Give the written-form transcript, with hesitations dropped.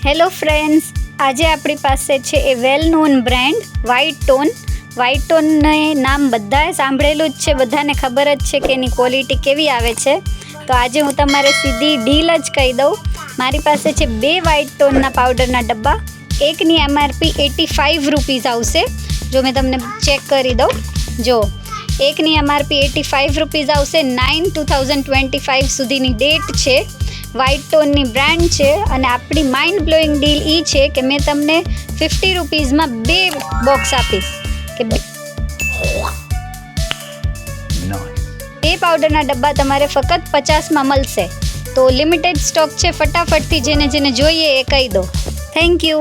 Hello friends, આજે આપણી પાસે છે a well known brand white tone. White ટોનને નામ બધાએ સાંભળેલું જ છે, બધાને ખબર જ છે કે એની ક્વોલિટી કેવી આવે છે. તો આજે હું તમારે સીધી ડીલ જ કહી દઉં. મારી પાસે છે 2 વ્હાઇટ ટોનના પાવડરના ડબ્બા. એકની MRP 85 રૂપીઝ આવશે. જો મેં તમને ચેક કરી દઉં, જો એકની MRP 85 રૂપીઝ આવશે. 9/2025 સુધીની ડેટ છે. વ્હાઇટ ટોનની બ્રાન્ડ છે અને આપણી માઇન્ડ બ્લોઈંગ ડીલ એ છે કે મેં તમને 50 રૂપીઝમાં 2 બોક્સ આપીશ કે 2 પાવડરના ડબ્બા તમારે ફક્ત 50માં મળશે. તો લિમિટેડ સ્ટોક છે, ફટાફટથી જેને જેને જોઈએ એ કહી દો. Thank you.